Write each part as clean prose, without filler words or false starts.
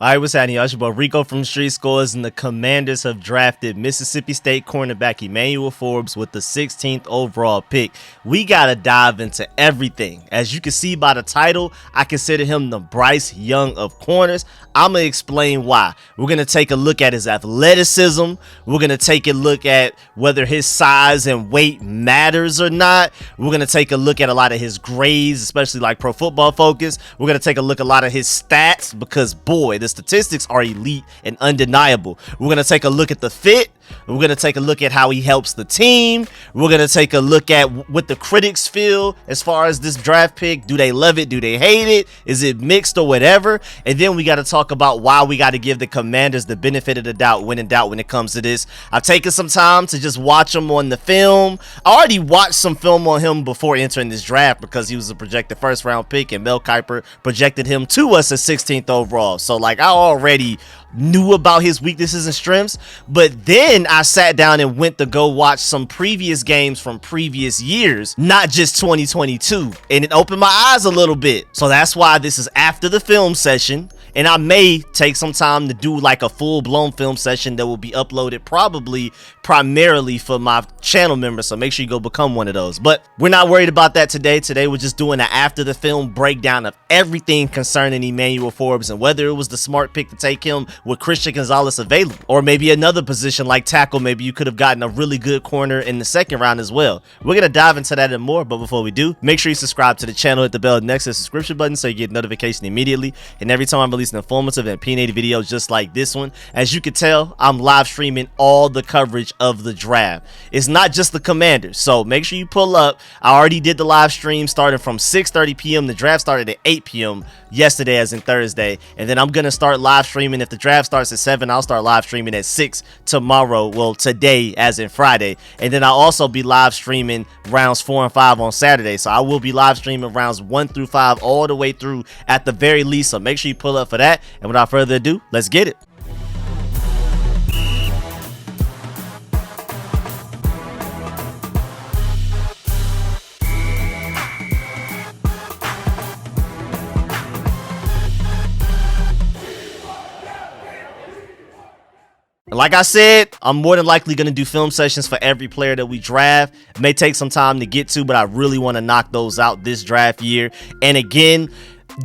All right, what's happening, y'all? It's your boy Rico from Street Scores, and the Commanders have drafted Mississippi State cornerback Emmanuel Forbes with the 16th overall pick. We got to dive into everything. As you can see by the title, I consider him the Bryce Young of corners. I'm going to explain why. We're going to take a look at his athleticism. We're going to take a look at whether his size and weight matters or not. We're going to take a look at a lot of his grades, especially like Pro Football Focus. We're going to take a look at a lot of his stats because, boy, the statistics are elite and undeniable. We're going to take a look at the fit. We're going to take a look at how he helps the team. We're going to take a look at what the critics feel as far as this draft pick. Do they love it? Do they hate it? Is it mixed or whatever? And then we got to talk about why we got to give the Commanders the benefit of the doubt when in doubt when it comes to this. I've taken some time to just watch him on the film. I already watched some film on him before entering this draft because he was a projected first round pick and Mel Kiper projected him to us as 16th overall. So like I already knew about his weaknesses and strengths, but then I sat down and went to go watch some previous games from previous years, not just 2022, and it opened my eyes a little bit. So that's why this is after the film session, and I may take some time to do like a full-blown film session that will be uploaded probably primarily for my channel members, so make sure you go become one of those. But we're not worried about that today. Today we're just doing an after the film breakdown of everything concerning Emmanuel Forbes and whether it was the smart pick to take him with Christian Gonzalez available, or maybe another position like tackle. Maybe you could have gotten a really good corner in the second round as well. We're gonna dive into that and more, but before we do, make sure you subscribe to the channel, hit the bell next to the subscription button so you get notification immediately, and every time I release an informative and opinionated videos just like this one. As you can tell, I'm live streaming all the coverage of the draft. It's not just the Commanders, so make sure you pull up. I already did the live stream starting from 6:30 p.m. The draft started at 8 p.m. yesterday, as in Thursday, and then I'm gonna start live streaming. If the draft starts at 7, I'll start live streaming at 6 tomorrow, well today as in Friday, and then I'll also be live streaming rounds 4 and 5 on Saturday. So I will be live streaming rounds 1 through 5 all the way through at the very least, so make sure you pull up for that. And without further ado, let's get it. Like I said, I'm more than likely going to do film sessions for every player that we draft. It may take some time to get to, but I really want to knock those out this draft year. And again,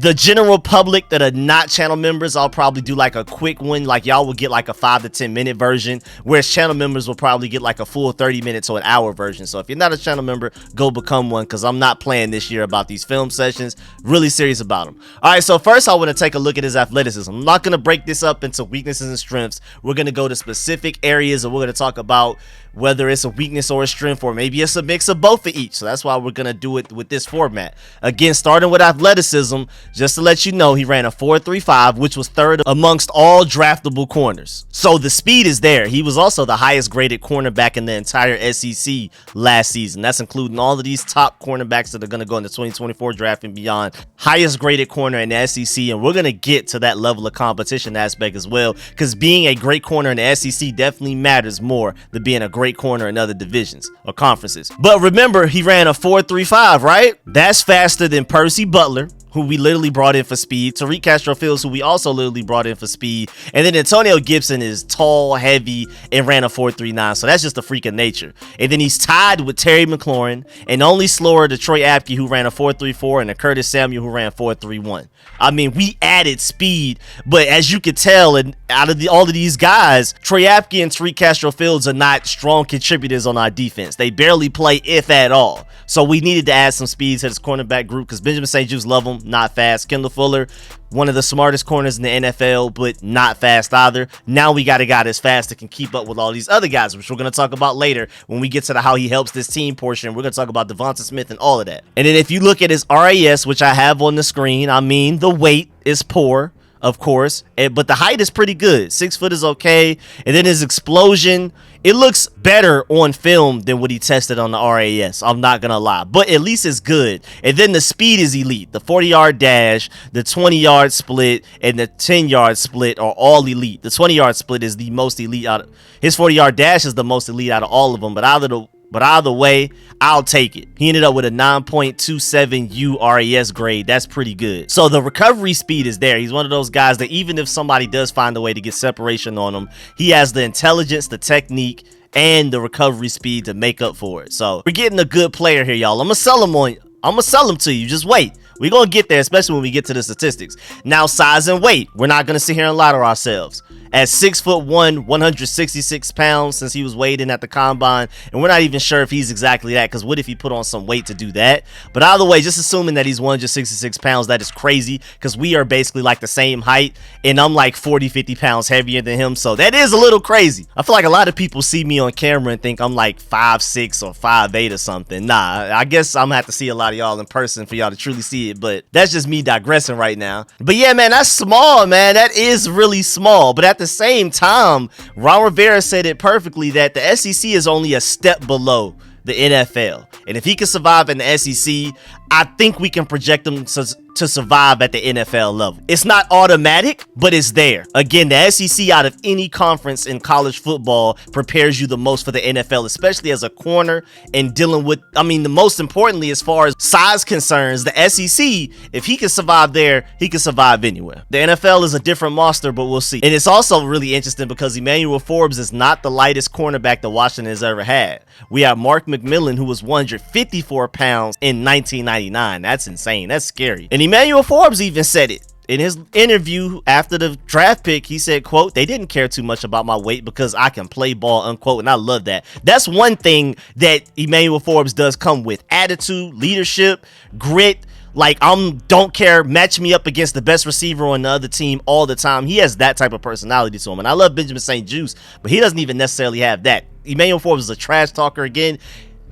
the general public that are not channel members, I'll probably do like a quick one. Like y'all will get like a 5 to 10 minute version, whereas channel members will probably get like a full 30 minutes or an hour version. So if you're not a channel member, go become one, because I'm not playing this year about these film sessions. Really serious about them. All right, so first I want to take a look at his athleticism. I'm not going to break this up into weaknesses and strengths. We're going to go to specific areas, and we're going to talk about whether it's a weakness or a strength, or maybe it's a mix of both of each. So that's why we're going to do it with this format. Again, starting with athleticism, just to let you know, he ran a 4.35, which was third amongst all draftable corners. So the speed is there. He was also the highest graded cornerback in the entire SEC last season. That's including all of these top cornerbacks that are going to go in the 2024 draft and beyond. Highest graded corner in the SEC, and we're going to get to that level of competition aspect as well, because being a great corner in the SEC definitely matters more than being a great corner in other divisions or conferences. But remember, he ran a 4.35, right? That's faster than Percy Butler, who we literally brought in for speed, Tariq Castro-Fields, who we also literally brought in for speed, and then Antonio Gibson is tall, heavy, and ran a 4.39, so that's just a freak of nature. And then he's tied with Terry McLaurin, and only slower to Troy Apke, who ran a 4.34, and to Curtis Samuel, who ran 4.31. I mean, we added speed, but as you can tell, and out of all of these guys, Troy Apke and Tariq Castro-Fields are not strong contributors on our defense. They barely play, if at all. So we needed to add some speed to this cornerback group, because Benjamin St. Juste, love him, not fast. Kendall Fuller, one of the smartest corners in the NFL, but not fast either. Now we got a guy that's fast that can keep up with all these other guys, which we're going to talk about later when we get to the how he helps this team portion. We're going to talk about Devonta Smith and all of that. And then if you look at his RAS, which I have on the screen, I mean, the weight is poor, of course, but the height is pretty good. 6 foot is okay. And then his explosion, it looks better on film than what he tested on the RAS. I'm not gonna lie, but at least it's good. And then the speed is elite. The 40-yard dash, the 20-yard split, and the 10-yard split are all elite. The 20-yard split is the most elite out of his 40-yard dash is the most elite out of all of them. But out of the But either way, I'll take it. He ended up with a 9.27 URAS grade. That's pretty good. So the recovery speed is there. He's one of those guys that even if somebody does find a way to get separation on him, he has the intelligence, the technique, and the recovery speed to make up for it. So we're getting a good player here, y'all. I'm gonna sell him to you. Just wait. We're gonna get there, especially when we get to the statistics. Now, size and weight. We're not gonna sit here and lie to ourselves. At 6'1", 166 pounds since he was weighed in at the combine, and we're not even sure if he's exactly that, because what if he put on some weight to do that? But either way, just assuming that he's 166 pounds, that is crazy, because we are basically like the same height, and I'm like 40-50 pounds heavier than him, so that is a little crazy. I feel like a lot of people see me on camera and think I'm like 5'6" or 5'8" or something. Nah, I guess I'm gonna have to see a lot of y'all in person for y'all to truly see it, but that's just me digressing right now. But yeah, man, that's small, man. That is really small, but at the same time, Ron Rivera said it perfectly that the SEC is only a step below the NFL, and if he can survive in the SEC, I think we can project him to survive at the NFL level. It's not automatic, but it's there. Again, the SEC out of any conference in college football prepares you the most for the NFL, especially as a corner and dealing with, I mean, the most importantly, as far as size concerns, the SEC, if he can survive there, he can survive anywhere. The NFL is a different monster, but we'll see. And it's also really interesting because Emmanuel Forbes is not the lightest cornerback that Washington has ever had. We have Mark McMillan, who was 154 pounds in 1999. That's insane. That's scary. And Emmanuel Forbes even said it in his interview after the draft pick. He said, quote, "They didn't care too much about my weight because I can play ball," unquote. And I love that. That's one thing that Emmanuel Forbes does come with: attitude, leadership, grit. Like, don't care, match me up against the best receiver on the other team all the time. He has that type of personality to him. And I love Benjamin St. Juste, but he doesn't even necessarily have that. Emmanuel Forbes is a trash talker again.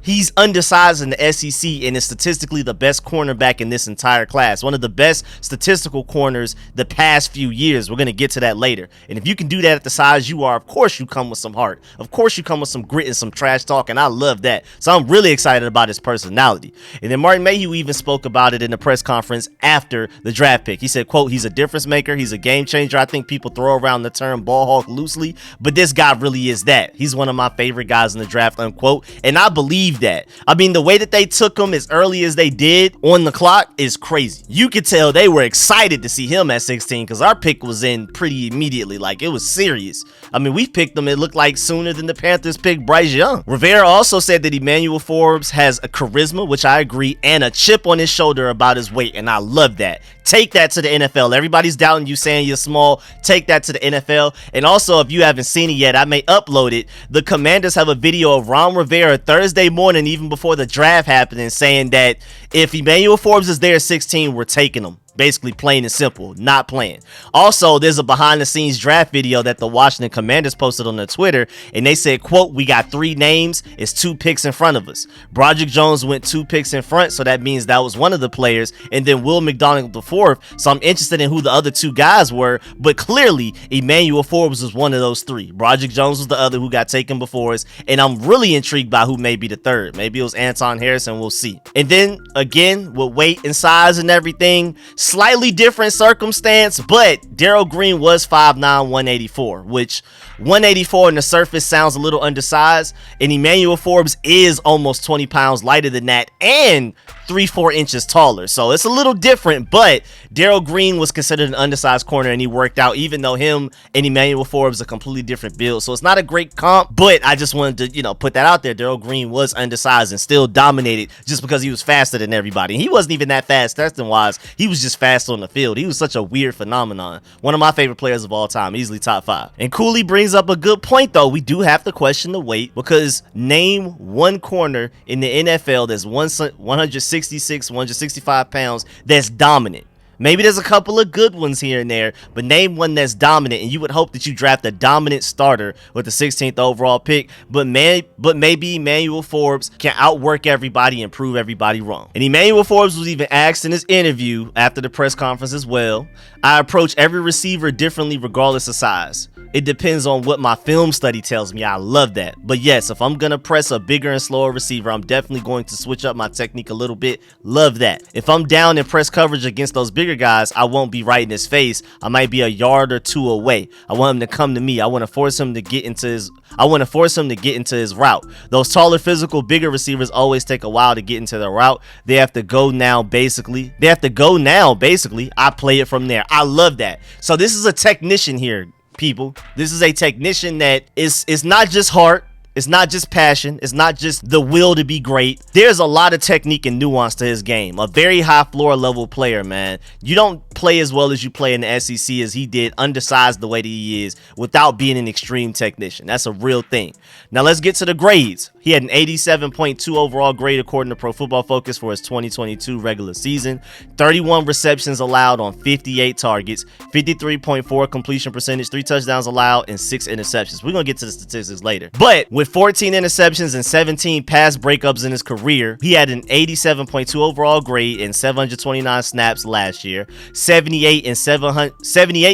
He's undersized in the SEC and is statistically the best cornerback in this entire class. One of the best statistical corners the past few years. We're going to get to that later. And if you can do that at the size you are, of course you come with some heart. Of course you come with some grit and some trash talk, and I love that. So I'm really excited about his personality. And then Martin Mayhew even spoke about it in the press conference after the draft pick. He said, quote, "He's a difference maker. He's a game changer. I think people throw around the term ball hawk loosely, but this guy really is that. He's one of my favorite guys in the draft," unquote. And I believe that. I mean, the way that they took him as early as they did on the clock is crazy. You could tell they were excited to see him at 16 because our pick was in pretty immediately. Like, it was serious. I mean, we picked him, it looked like, sooner than the Panthers picked Bryce Young. Rivera also said that Emmanuel Forbes has a charisma, which I agree, and a chip on his shoulder about his weight, and I love that. Take that to the NFL. Everybody's doubting you, saying you're small. Take that to the NFL. And also, if you haven't seen it yet, I may upload it. The Commanders have a video of Ron Rivera Thursday morning, even before the draft happening, saying that if Emmanuel Forbes is there at 16, we're taking him. Basically, plain and simple, not playing. Also, there's a behind-the-scenes draft video that the Washington Commanders posted on their Twitter, and they said, quote, "We got 3 names. It's 2 picks in front of us." Broderick Jones went 2 picks in front, so that means that was one of the players, and then Will McDonald the 4th. So I'm interested in who the other 2 guys were, but clearly Emmanuel Forbes was one of those 3. Broderick Jones was the other who got taken before us, and I'm really intrigued by who may be the 3rd. Maybe it was Anton Harrison. We'll see. And then again, with weight and size and everything, slightly different circumstance, but Darrell Green was 5'9", 184, which 184 on the surface sounds a little undersized, and Emmanuel Forbes is almost 20 pounds lighter than that and 3-4 inches taller. So it's a little different, but Darrell Green was considered an undersized corner and he worked out, even though him and Emmanuel Forbes are completely different builds. So it's not a great comp, but I just wanted to, put that out there. Darrell Green was undersized and still dominated just because he was faster than everybody. And he wasn't even that fast testing wise. He was just fast on the field. He was such a weird phenomenon. One of my favorite players of all time, easily top 5. And Cooley brings up a good point though. We do have to question the weight, because name one corner in the NFL that's 166, 165 pounds that's dominant. Maybe there's a couple of good ones here and there, but name one that's dominant, and you would hope that you draft a dominant starter with the 16th overall pick, but maybe Emmanuel Forbes can outwork everybody and prove everybody wrong. And Emmanuel Forbes was even asked in his interview after the press conference as well, "I approach every receiver differently regardless of size. It depends on what my film study tells me. I love that. But yes, if I'm gonna press a bigger and slower receiver, I'm definitely going to switch up my technique a little bit. Love that. If I'm down in press coverage against those bigger guys, I won't be right in his face. I might be a yard or two away. I want him to come to me. I want to force him to get into his route. Those taller, physical, bigger receivers always take a while to get into their route. They have to go now, basically. I play it from there. I love that. So this is a technician here, people. This is a technician that is not just heart, it's not just passion, it's not just the will to be great. There's a lot of technique and nuance to his game. A very high floor level player, man. You don't play as well as you play in the SEC as he did, undersized the way that he is, without being an extreme technician. That's a real thing. Now let's get to the grades. He had an 87.2 overall grade according to Pro Football Focus for his 2022 regular season. 31 receptions allowed on 58 targets, 53.4 completion percentage, 3 touchdowns allowed, and 6 interceptions. We're going to get to the statistics later. But with 14 interceptions and 17 pass breakups in his career, he had an 87.2 overall grade in 729 snaps last year, 78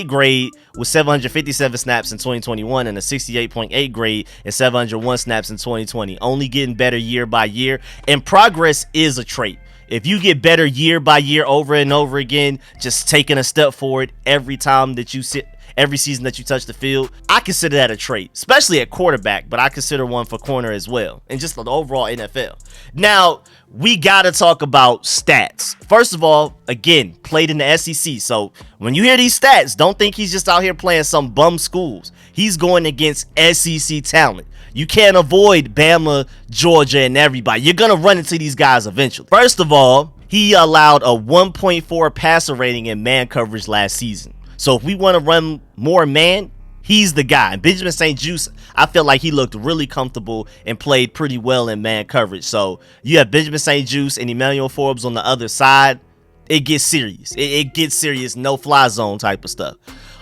grade with 757 snaps in 2021, and a 68.8 grade and 701 snaps in 2020. Only getting better year by year, and progress is a trait. If you get better year by year over and over again, just taking a step forward every time that you sit, every season that you touch the field, I consider that a trait, especially at quarterback, but I consider one for corner as well, and just the overall NFL. Now, we gotta talk about stats. First of all, again, played in the SEC, so when you hear these stats, don't think he's just out here playing some bum schools. He's going against SEC talent. You can't avoid Bama, Georgia, and everybody. You're gonna run into these guys eventually. First of all, he allowed a 1.4 passer rating in man coverage last season. So if we want to run more man, he's the guy. And Benjamin St-Juste, I feel like he looked really comfortable and played pretty well in man coverage. So you have Benjamin St-Juste and Emmanuel Forbes on the other side. It gets serious. It gets serious, no fly zone type of stuff.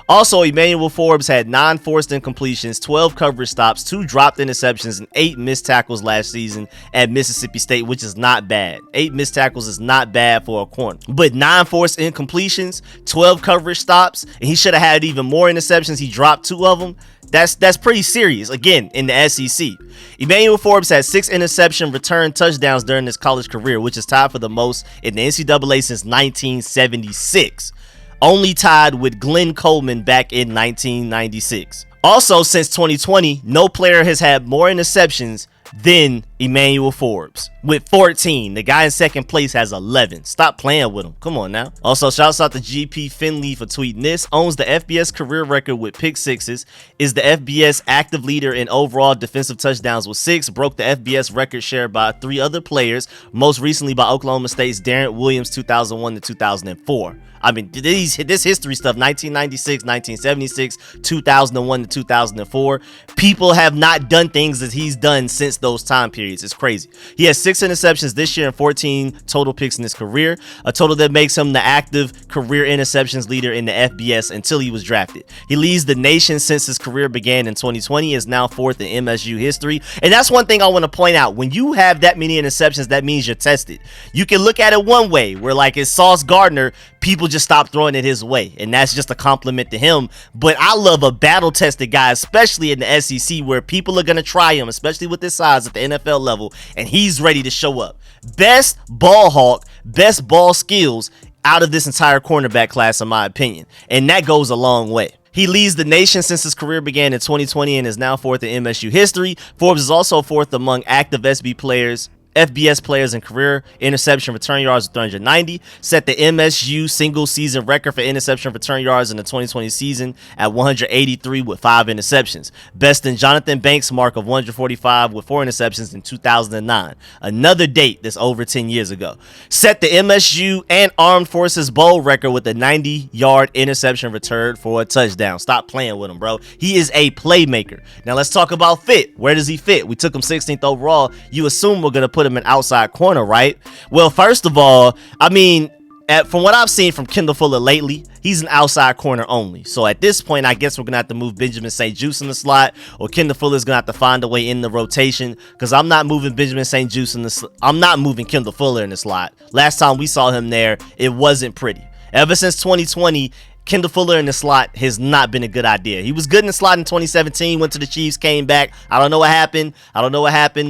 Also, Emmanuel Forbes had 9 forced incompletions, 12 coverage stops, 2 dropped interceptions, and 8 missed tackles last season at Mississippi State, which is not bad. 8 missed tackles is not bad for a corner. But 9 forced incompletions, 12 coverage stops, and he should have had even more interceptions. He dropped 2 of them. That's pretty serious, again, in the SEC. Emmanuel Forbes had 6 interception return touchdowns during his college career, which is tied for the most in the NCAA since 1976. Only tied with Glenn Coleman back in 1996. Also, since 2020, no player has had more interceptions than Emmanuel Forbes with 14. The guy in second place has 11. Stop playing with him. Come on now. Also, shouts out to GP Finley for tweeting this. Owns the FBS career record with pick sixes. Is the FBS active leader in overall defensive touchdowns with 6. Broke the FBS record shared by 3 other players, most recently by Oklahoma State's Darren Williams 2001 to 2004. I mean, this history stuff, 1996, 1976, 2001 to 2004. People have not done things that he's done since those time periods. It's crazy. He has 6 interceptions this year and 14 total picks in his career, a total that makes him the active career interceptions leader in the FBS until he was drafted. He leads the nation since his career began in 2020, is now 4th in MSU history. And that's one thing I want to point out. When you have that many interceptions, that means you're tested. You can look at it one way, where like it's Sauce Gardner, people just stop throwing it his way, and that's just a compliment to him. But I love a battle-tested guy, especially in the SEC, where people are going to try him, especially with his size at the NFL level, and he's ready to show up. Best ball hawk, best ball skills out of this entire cornerback class, in my opinion, and that goes a long way. He leads the nation since his career began in 2020 and is now 4th in MSU history. Forbes is also 4th among active FBS players in career interception return yards with 390, set the MSU single season record for interception return yards in the 2020 season at 183 with 5 interceptions. Best in Jonathan Banks' mark of 145 with 4 interceptions in 2009. Another date that's over 10 years ago. Set the MSU and Armed Forces Bowl record with a 90-yard interception return for a touchdown. Stop playing with him, bro. He is a playmaker. Now let's talk about fit. Where does he fit? We took him 16th overall. You assume we're going to put him an outside corner, right? Well, first of all, I mean, from what I've seen from Kendall Fuller lately, he's an outside corner only. So at this point, I guess we're gonna have to move Benjamin St-Juste in the slot, or Kendall Fuller's gonna have to find a way in the rotation, because I'm not moving Benjamin St-Juste in the I'm not moving Kendall Fuller in the slot. Last time we saw him there, it wasn't pretty. Ever since 2020, Kendall Fuller in the slot has not been a good idea. He was good in the slot in 2017, went to the Chiefs, came back. I don't know what happened.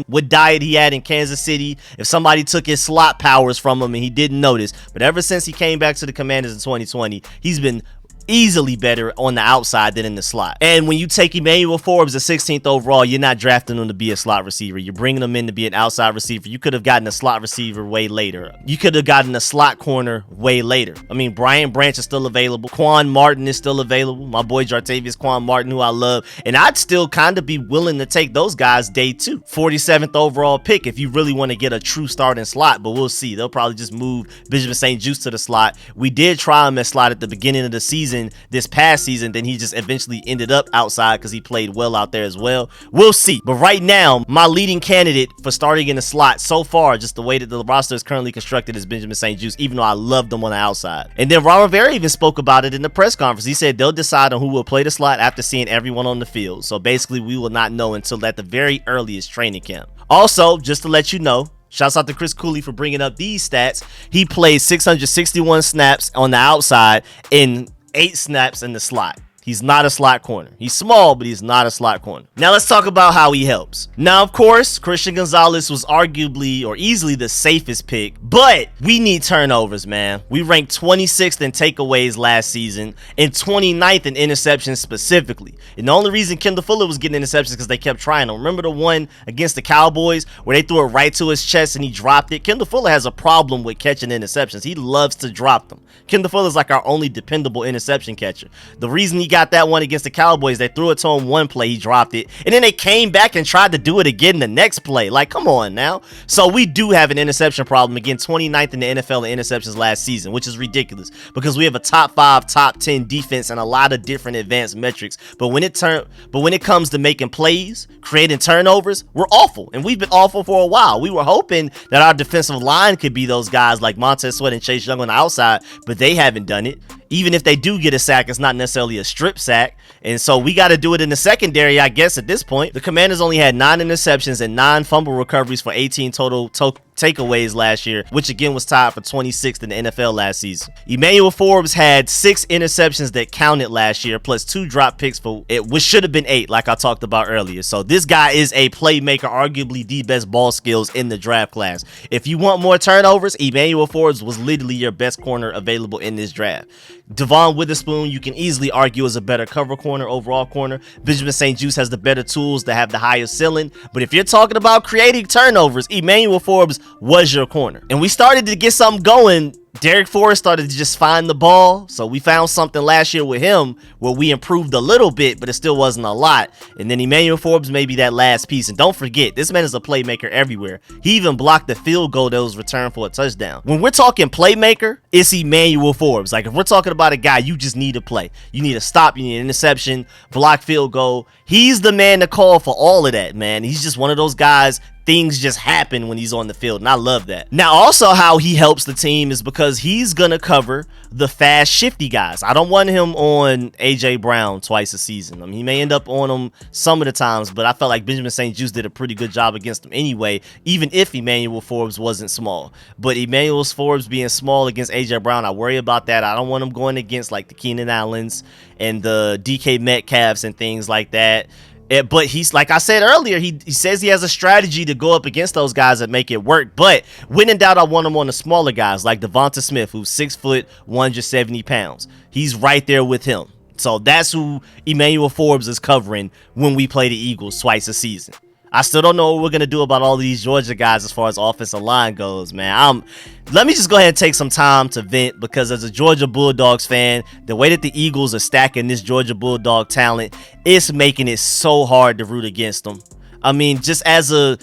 What diet he had in Kansas City. If somebody took his slot powers from him and he didn't notice. But ever since he came back to the Commanders in 2020, he's been easily better on the outside than in the slot. And when you take Emmanuel Forbes at 16th overall, you're not drafting him to be a slot receiver. You're bringing him in to be an outside receiver. You could have gotten a slot receiver way later. You could have gotten a slot corner way later. I mean, Brian Branch is still available. Quan Martin is still available. My boy Jartavius Quan Martin, who I love. And I'd still kind of be willing to take those guys day 2. 47th overall pick if you really want to get a true starting slot, but we'll see. They'll probably just move Benjamin St-Juste to the slot. We did try him at slot at the beginning of the season, this past season, then he just eventually ended up outside because he played well out there as well. We'll see. But right now, my leading candidate for starting in the slot so far, just the way that the roster is currently constructed, is Benjamin St-Juste, even though I loved him on the outside. And then Ron Rivera even spoke about it in the press conference. He said they'll decide on who will play the slot after seeing everyone on the field. So basically, we will not know until at the very earliest training camp. Also, just to let you know, shouts out to Chris Cooley for bringing up these stats. He played 661 snaps on the outside in 8 snaps in the slot. He's not a slot corner. He's small, but he's not a slot corner. Now let's talk about how he helps. Now, of course, Christian Gonzalez was arguably or easily the safest pick, but we need turnovers, man. We ranked 26th in takeaways last season and 29th in interceptions specifically. And the only reason Kendall Fuller was getting interceptions is because they kept trying them. Remember the one against the Cowboys where they threw it right to his chest and he dropped it? Kendall Fuller has a problem with catching interceptions. He loves to drop them. Kendall Fuller is like our only dependable interception catcher. The reason he got that one against the Cowboys, they threw it to him one play, he dropped it, and then they came back and tried to do it again the next play. Like, come on now. So we do have an interception problem. Again, 29th in the NFL in interceptions last season, which is ridiculous because we have a top 5, top 10 defense and a lot of different advanced metrics. But when it comes to making plays, creating turnovers, we're awful, and we've been awful for a while. We were hoping that our defensive line could be those guys like Montez Sweat and Chase Young on the outside, but they haven't done it. Even if they do get a sack, it's not necessarily a strip sack. And so we got to do it in the secondary, I guess, at this point. The Commanders only had 9 interceptions and 9 fumble recoveries for 18 total takeaways last year, which again was tied for 26th in the NFL last season. Emmanuel Forbes had 6 interceptions that counted last year, plus 2 drop picks for it, which should have been 8, like I talked about earlier. So this guy is a playmaker, arguably the best ball skills in the draft class. If you want more turnovers, Emmanuel Forbes was literally your best corner available in this draft. Devon Witherspoon, you can easily argue, is a better cover corner, overall corner. Benjamin St-Juste has the better tools to have the higher ceiling. But if you're talking about creating turnovers, Emmanuel Forbes was your corner. And we started to get something going. Derek Forrest started to just find the ball. So we found something last year with him where we improved a little bit, but it still wasn't a lot. And then Emmanuel Forbes may be that last piece. And don't forget, this man is a playmaker everywhere. He even blocked the field goal that was returned for a touchdown. When we're talking playmaker, it's Emmanuel Forbes. Like, if we're talking about a guy you just need to play, you need a stop, you need an interception, block field goal, he's the man to call for all of that, man. He's just one of those guys. Things just happen when he's on the field, and I love that. Now, also how he helps the team is because he's going to cover the fast, shifty guys. I don't want him on A.J. Brown twice a season. I mean, he may end up on him some of the times, but I felt like Benjamin St-Juste did a pretty good job against him anyway, even if Emmanuel Forbes wasn't small. But Emmanuel Forbes being small against A.J. Brown, I worry about that. I don't want him going against like the Keenan Allens and the DK Metcalfs and things like that. But he's, like I said earlier, he says he has a strategy to go up against those guys that make it work. But when in doubt, I want him on the smaller guys like Devonta Smith, who's 6 foot, 170 pounds. He's right there with him. So that's who Emmanuel Forbes is covering when we play the Eagles twice a season. I still don't know what we're going to do about all of these Georgia guys as far as offensive line goes, man. Let me just go ahead and take some time to vent, because as a Georgia Bulldogs fan, the way that the Eagles are stacking this Georgia Bulldog talent, it's making it so hard to root against them. I mean, just as a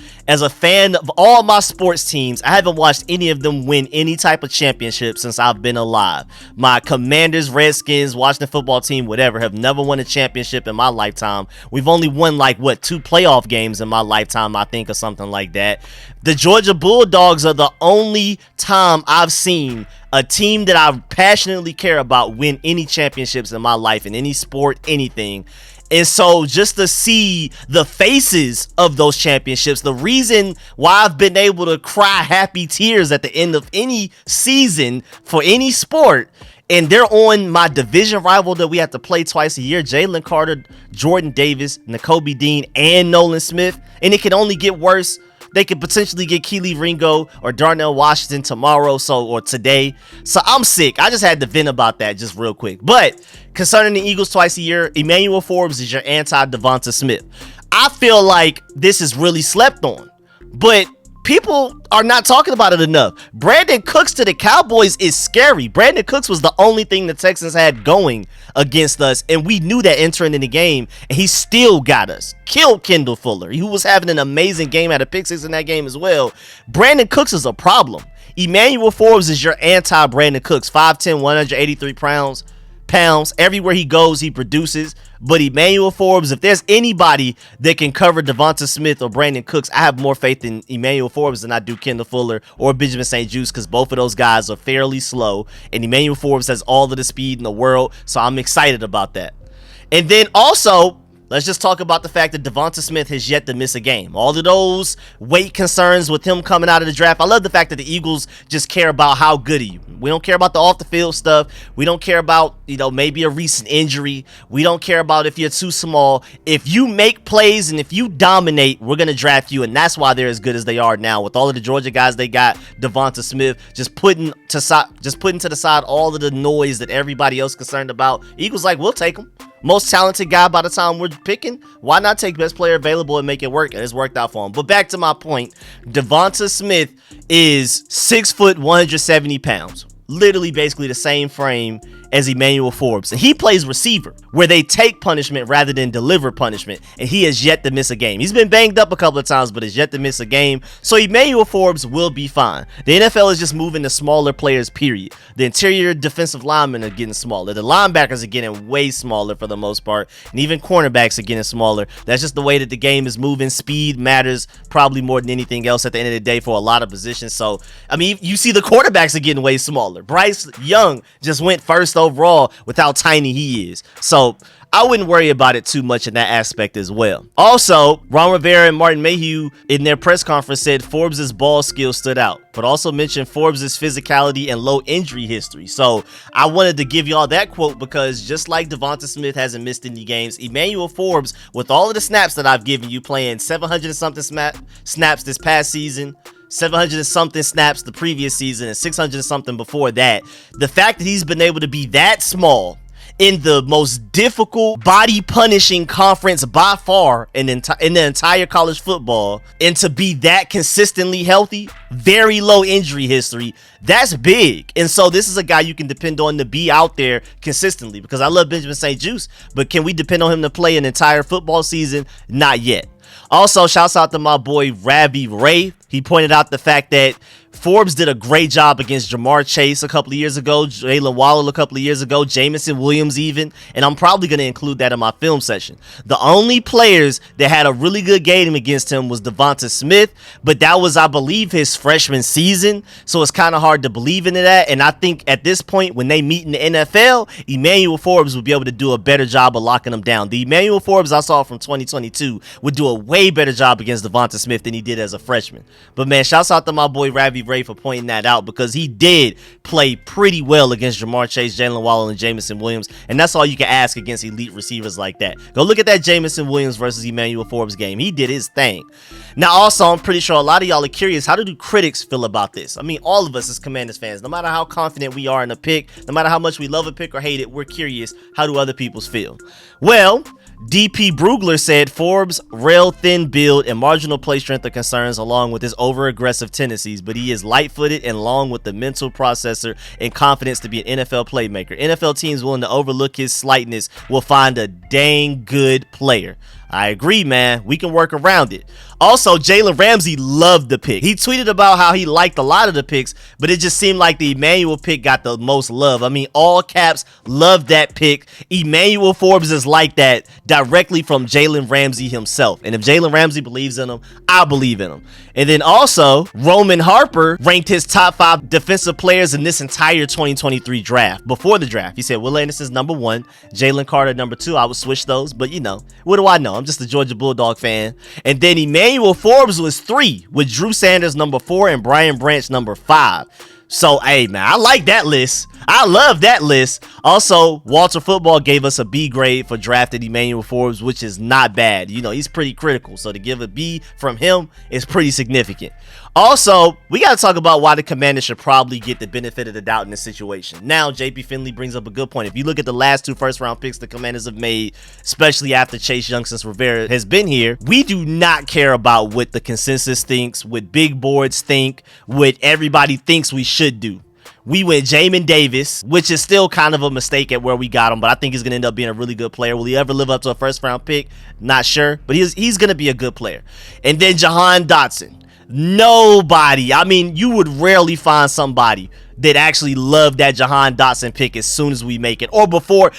fan of all my sports teams, I haven't watched any of them win any type of championship since I've been alive. My Commanders, Redskins, Washington football team, whatever, have never won a championship in my lifetime. We've only won like, 2 playoff games in my lifetime, I think, or something like that. The Georgia Bulldogs are the only time I've seen a team that I passionately care about win any championships in my life, in any sport, anything. And so just to see the faces of those championships, the reason why I've been able to cry happy tears at the end of any season for any sport and they're on my division rival that we have to play twice a year, Jalen Carter, Jordan Davis, Nakobe Dean, and Nolan Smith, and it can only get worse. They could potentially get Keely Ringo or Darnell Washington tomorrow, or today. So I'm sick. I just had to vent about that just real quick. But concerning the Eagles twice a year, Emmanuel Forbes is your anti-Devonta Smith. I feel like this is really slept on, but people are not talking about it enough. Brandon Cooks to the Cowboys is scary. Brandon Cooks was the only thing the Texans had going against us, and we knew that entering in the game, and he still got us. Killed Kendall Fuller, who was having an amazing game, at a pick six in that game as well. Brandon Cooks is a problem. Emmanuel Forbes is your anti-Brandon Cooks. 5'10", 183 pounds. Everywhere he goes, he produces. But Emmanuel Forbes, if there's anybody that can cover Devonta Smith or Brandon Cooks, I have more faith in Emmanuel Forbes than I do Kendall Fuller or Benjamin St-Juste, because both of those guys are fairly slow, and Emmanuel Forbes has all of the speed in the world, so I'm excited about that. And then also, let's just talk about the fact that Devonta Smith has yet to miss a game. All of those weight concerns with him coming out of the draft. I love the fact that the Eagles just care about how good are you. We don't care about the off the field stuff. We don't care about, maybe a recent injury. We don't care about if you're too small. If you make plays and if you dominate, we're going to draft you. And that's why they're as good as they are now. With all of the Georgia guys they got, Devonta Smith just putting to the side all of the noise that everybody else concerned about. Eagles like, we'll take him. Most talented guy by the time we're picking. Why not take best player available and make it work? And it's worked out for him. But back to my point, Devonta Smith is 6 foot, 170 pounds. Literally basically the same frame as Emmanuel Forbes. And he plays receiver, where they take punishment rather than deliver punishment. And he has yet to miss a game. He's been banged up a couple of times, but has yet to miss a game. So Emmanuel Forbes will be fine. The NFL is just moving to smaller players, period. The interior defensive linemen are getting smaller. The linebackers are getting way smaller for the most part. And even cornerbacks are getting smaller. That's just the way that the game is moving. Speed matters probably more than anything else at the end of the day for a lot of positions. So, I mean, you see the quarterbacks are getting way smaller. Bryce Young just went first overall with how tiny he is. So I wouldn't worry about it too much in that aspect as well. Also, Ron Rivera and Martin Mayhew in their press conference said Forbes' ball skills stood out, but also mentioned Forbes' physicality and low injury history. So I wanted to give y'all that quote because just like Devonta Smith hasn't missed any games, Emmanuel Forbes, with all of the snaps that I've given you, playing 700 and something snaps this past season, 700 and something snaps the previous season, and 600 and something before that. The fact that he's been able to be that small in the most difficult body punishing conference by far in the entire college football, and to be that consistently healthy, very low injury history, that's big. And so this is a guy you can depend on to be out there consistently, because I love Benjamin St-Juste, but can we depend on him to play an entire football season? Not yet. Also, shouts out to my boy Ravi Ray. He pointed out the fact that Forbes did a great job against Jamar Chase a couple of years ago, Jalen Waddle a couple of years ago, Jamison Williams even, and I'm probably going to include that in my film session. The only players that had a really good game against him was Devonta Smith, but that was, I believe, his freshman season, so it's kind of hard to believe into that, and I think at this point, when they meet in the NFL, Emmanuel Forbes would be able to do a better job of locking him down. The Emmanuel Forbes I saw from 2022 would do a way better job against Devonta Smith than he did as a freshman. But man, shouts out to my boy Ravi Ray for pointing that out, because he did play pretty well against Jamar Chase, Jalen Waddle, and Jamison Williams, and that's all you can ask against elite receivers like that. Go look at that Jamison Williams versus Emmanuel Forbes game. He did his thing. Now, also, I'm pretty sure a lot of y'all are curious, how do critics feel about this? I mean, all of us as Commanders fans, no matter how confident we are in a pick, no matter how much we love a pick or hate it, we're curious, how do other people feel? Well, DP Brugler said Forbes' rail thin build and marginal play strength are concerns, along with his over-aggressive tendencies, but he is light-footed and long with the mental processor and confidence to be an NFL playmaker. NFL teams willing to overlook his slightness will find a dang good player. I agree, man. We can work around it. Also, Jalen Ramsey loved the pick. He tweeted about how he liked a lot of the picks, but it just seemed like the Emmanuel pick got the most love. I mean, all caps loved that pick. Emmanuel Forbes is like that directly from Jalen Ramsey himself. And if Jalen Ramsey believes in him, I believe in him. And then also, Roman Harper ranked his top 5 defensive players in this entire 2023 draft. Before the draft, he said Will Anderson's number 1, Jalen Carter number 2. I would switch those, but what do I know? I'm just a Georgia Bulldog fan. And then Emmanuel Forbes was 3, with Drew Sanders number 4 and Brian Branch number 5. So, hey, man, I like that list. I love that list. Also, Walter Football gave us a B grade for drafted Emmanuel Forbes, which is not bad. You know, he's pretty critical. So to give a B from him is pretty significant. Also, we got to talk about why the Commanders should probably get the benefit of the doubt in this situation. Now, JP Finley brings up a good point. If you look at the last 2 first-round picks the Commanders have made, especially after Chase Young since Rivera has been here, we do not care about what the consensus thinks, what big boards think, what everybody thinks we should do. We went Jamin Davis, which is still kind of a mistake at where we got him, but I think he's going to end up being a really good player. Will he ever live up to a first-round pick? Not sure, but he's going to be a good player. And then Jahan Dotson. Nobody, I mean, you would rarely find somebody that actually loved that Jahan Dotson pick as soon as we make it, or before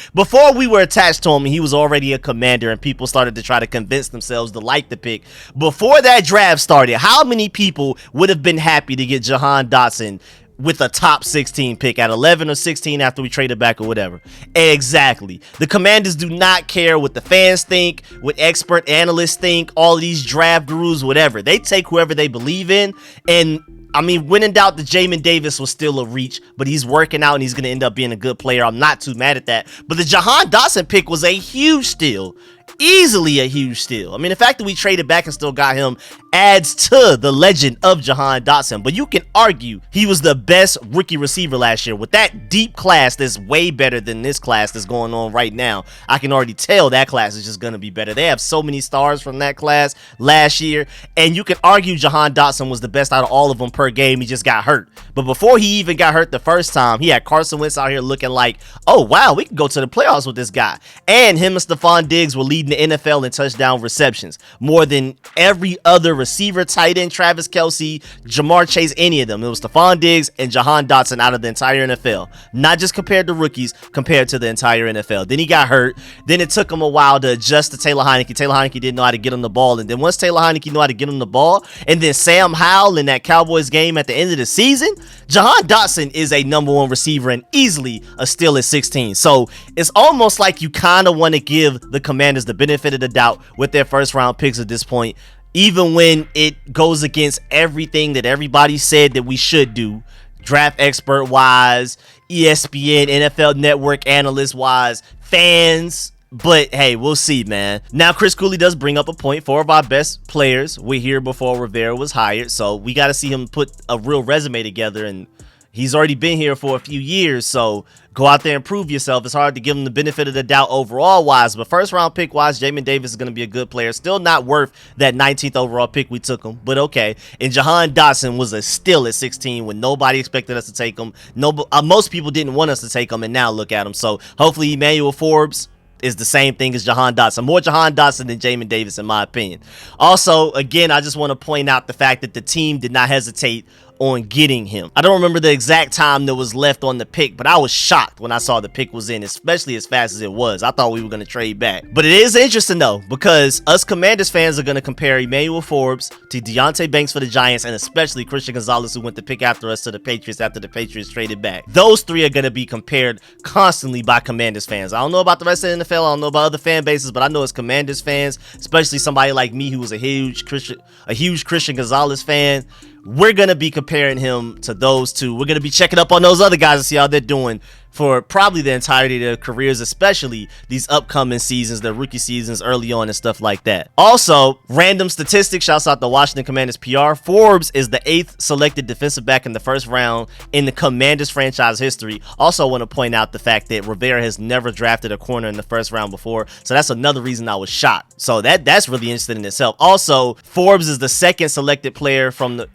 we were attached to him and he was already a Commander and people started to try to convince themselves to like the pick. Before that draft started, how many people would have been happy to get Jahan Dotson with a top 16 pick at 11 or 16 after we traded back or whatever? Exactly. The Commanders do not care what the fans think, what expert analysts think, all of these draft gurus, whatever. They take whoever they believe in. And I mean, when in doubt, the Jamin Davis was still a reach, but he's working out and he's going to end up being a good player. I'm not too mad at that. But the Jahan Dotson pick was a huge steal. Easily a huge steal. I mean, the fact that we traded back and still got him adds to the legend of Jahan Dotson. But you can argue he was the best rookie receiver last year. With that deep class that's way better than this class that's going on right now, I can already tell that class is just going to be better. They have so many stars from that class last year. And you can argue Jahan Dotson was the best out of all of them per game. He just got hurt. But before he even got hurt the first time, he had Carson Wentz out here looking like, oh, wow, we can go to the playoffs with this guy. And him and Stephon Diggs were leading the NFL in touchdown receptions more than every other receiver, tight end, Travis Kelce, Jamar Chase, any of them. It was Stephon Diggs and Jahan Dotson out of the entire NFL. Not just compared to rookies, compared to the entire NFL. Then he got hurt. Then it took him a while to adjust to Taylor Heinicke. Taylor Heinicke didn't know how to get him the ball. And then once Taylor Heinicke knew how to get him the ball, and then Sam Howell in that Cowboys game at the end of the season, Jahan Dotson is a #1 receiver and easily a steal at 16. So it's almost like you kind of want to give the Commanders the benefit of the doubt with their first round picks at this point, even when it goes against everything that everybody said that we should do, draft expert wise, ESPN, NFL Network analyst wise, fans. But hey, we'll see, man. Now, Chris Cooley does bring up a point. 4 of our best players were here before Rivera was hired, so we got to see him put a real resume together, and he's already been here for a few years, so go out there and prove yourself. It's hard to give him the benefit of the doubt overall wise, but first round pick wise, Jamin Davis is going to be a good player. Still not worth that 19th overall pick we took him, but okay. And Jahan Dotson was a steal at 16 when nobody expected us to take him. Most people didn't want us to take him, and now look at him. So hopefully Emmanuel Forbes is the same thing as Jahan Dotson. More Jahan Dotson than Jamin Davis, in my opinion. Also, again, I just want to point out the fact that the team did not hesitate on getting him. I don't remember the exact time that was left on the pick, but I was shocked when I saw the pick was in, especially as fast as it was. I thought we were going to trade back. But it is interesting, though, because us Commanders fans are going to compare Emmanuel Forbes to Deonte Banks for the Giants, and especially Christian Gonzalez, who went the pick after us, to the Patriots after the Patriots traded back. Those three are going to be compared constantly by Commanders fans. I don't know about the rest of the NFL. I don't know about other fan bases, but I know as Commanders fans, especially somebody like me who was a huge Christian Gonzalez fan, we're going to be comparing him to those two. We're going to be checking up on those other guys to see how they're doing for probably the entirety of their careers, especially these upcoming seasons, their rookie seasons early on and stuff like that. Also, random statistics, shouts out the Washington Commanders PR. Forbes is the 8th selected defensive back in the first round in the Commanders franchise history. Also, I want to point out the fact that Rivera has never drafted a corner in the first round before, so that's another reason I was shocked. So that's really interesting in itself. Also, Forbes is the 2nd selected player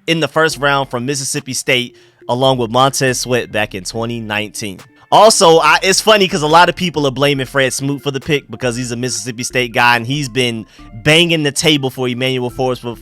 in the first round from Mississippi State, along with Montez Sweat back in 2019. Also, it's funny because a lot of people are blaming Fred Smoot for the pick because he's a Mississippi State guy and he's been banging the table for Emmanuel Forbes for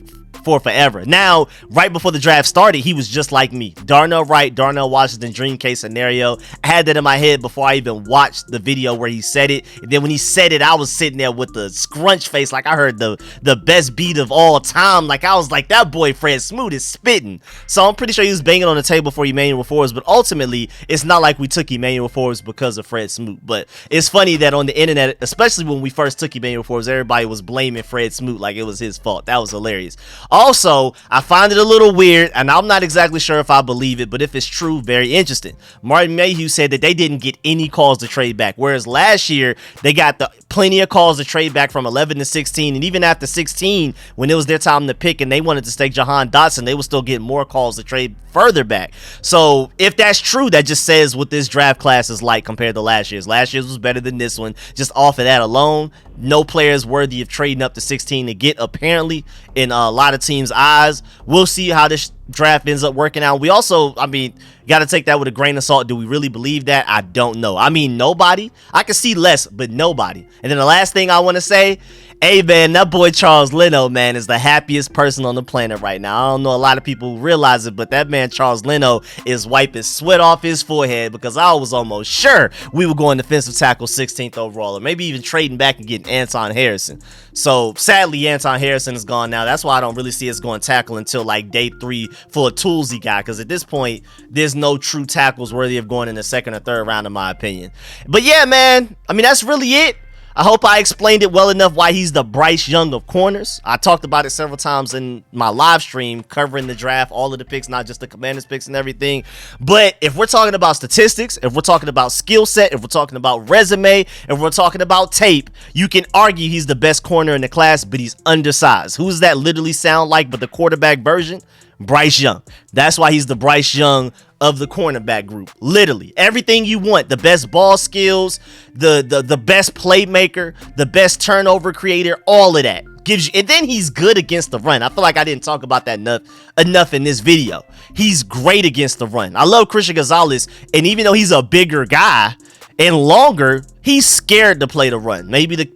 forever. Now, right before the draft started, he was just like me. Darnell Wright, Darnell Washington, dream case scenario. I had that in my head before I even watched the video where he said it. And then when he said it, I was sitting there with the scrunch face like I heard the best beat of all time. Like I was like, that boy Fred Smoot is spitting. So I'm pretty sure he was banging on the table for Emmanuel Forbes, but ultimately, it's not like we took Emmanuel Forbes because of Fred Smoot. But it's funny that on the internet, especially when we first took Emmanuel Forbes, everybody was blaming Fred Smoot like it was his fault. That was hilarious. Also, I find it a little weird, and I'm not exactly sure if I believe it, but if it's true, very interesting. Martin Mayhew said that they didn't get any calls to trade back, whereas last year they got plenty of calls to trade back from 11 to 16, and even after 16, when it was their time to pick and they wanted to stake Jahan Dotson, they would still get more calls to trade further back. So if that's true, that just says what this draft class is like compared to last year's. Last year's was better than this one. Just off of that alone, no players worthy of trading up to 16 to get, apparently, in a lot of teams' eyes. We'll see how this draft ends up working out. We also, I mean, got to take that with a grain of salt. Do we really believe that? I don't know. I mean, nobody. I can see less, but nobody. And then the last thing I want to say, hey, man, that boy Charles Leno, man, is the happiest person on the planet right now. I don't know a lot of people realize it, but that man Charles Leno is wiping sweat off his forehead, because I was almost sure we were going defensive tackle 16th overall, or maybe even trading back and getting Anton Harrison. So sadly, Anton Harrison is gone now. That's why I don't really see us going tackle until like day 3 for a tools he got, because at this point, there's no true tackles worthy of going in the 2nd or 3rd round, in my opinion. But yeah, man, I mean, that's really it. I hope I explained it well enough why he's the Bryce Young of corners. I talked about it several times in my live stream covering the draft, all of the picks, not just the Commanders picks and everything. But if we're talking about statistics, if we're talking about skill set, if we're talking about resume, if we're talking about tape, you can argue he's the best corner in the class, but he's undersized. Who does that literally sound like but the quarterback version? Bryce Young. That's why he's the Bryce Young of the cornerback group. Literally everything you want: the best ball skills, the best playmaker, the best turnover creator, all of that gives you. And then he's good against the run. I feel like I didn't talk about that enough in this video. He's great against the run. I love Christian Gonzalez, and even though he's a bigger guy and longer, he's scared to play the run. Maybe the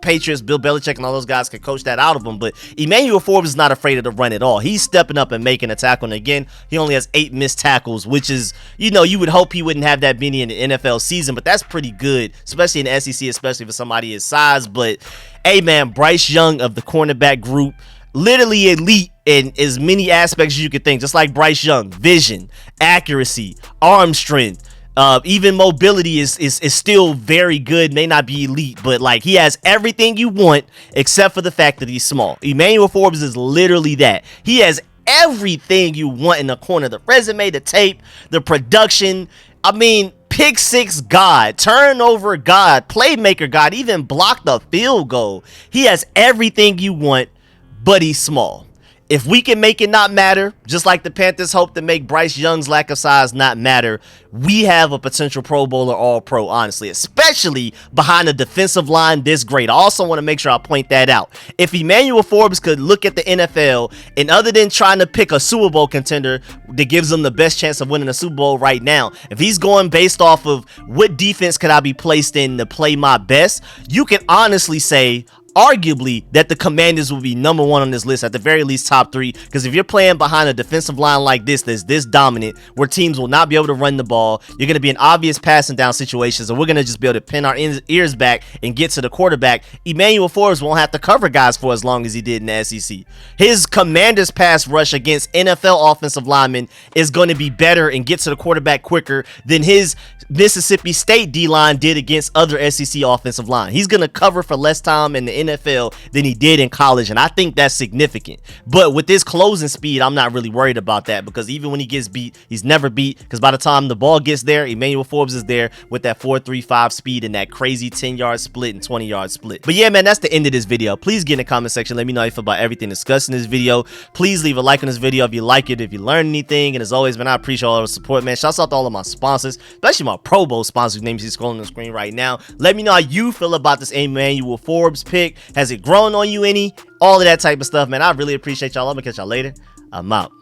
Patriots, Bill Belichick, and all those guys can coach that out of him, but Emmanuel Forbes is not afraid of the run at all. He's stepping up and making a tackle, and again, he only has 8 missed tackles, which is, you would hope he wouldn't have that many in the NFL season, but that's pretty good, especially in the SEC, especially for somebody his size. But hey, man, Bryce Young of the cornerback group, literally elite in as many aspects as you could think. Just like Bryce Young, vision, accuracy, arm strength, even mobility is still very good. May not be elite, but like, he has everything you want except for the fact that he's small. Emmanuel Forbes is literally that. He has everything you want in the corner: the resume, the tape, the production. I mean, pick six god, turnover god, playmaker god, even block the field goal. He has everything you want, but he's small. If we can make it not matter, just like the Panthers hope to make Bryce Young's lack of size not matter, we have a potential Pro Bowler, All-Pro, honestly, especially behind a defensive line this great. I also want to make sure I point that out. If Emmanuel Forbes could look at the NFL, and other than trying to pick a Super Bowl contender that gives him the best chance of winning a Super Bowl right now, if he's going based off of what defense could I be placed in to play my best, you can honestly say, arguably, that the Commanders will be number 1 on this list, at the very least top 3, because if you're playing behind a defensive line like this that's this dominant, where teams will not be able to run the ball, you're going to be in obvious passing down situations, and we're going to just be able to pin our ears back and get to the quarterback. Emmanuel Forbes won't have to cover guys for as long as he did in the SEC. His Commanders pass rush against NFL offensive linemen is going to be better and get to the quarterback quicker than his Mississippi State D-line did against other SEC offensive line. He's going to cover for less time in the NFL than he did in college, and I think that's significant. But with his closing speed, I'm not really worried about that, because even when he gets beat, he's never beat, because by the time the ball gets there, Emmanuel Forbes is there with that 4.35 speed and that crazy 10-yard split and 20-yard split. But yeah, man, that's the end of this video. Please get in the comment section. Let me know how you feel about everything discussed in this video. Please leave a like on this video if you like it, if you learned anything. And as always, man, I appreciate all the support, man. Shouts out to all of my sponsors, especially my Pro Bowl sponsors, whose names you see scrolling on the screen right now. Let me know how you feel about this Emmanuel Forbes pick. Has it grown on you any? All of that type of stuff, man. I really appreciate y'all. I'm gonna catch y'all later. I'm out.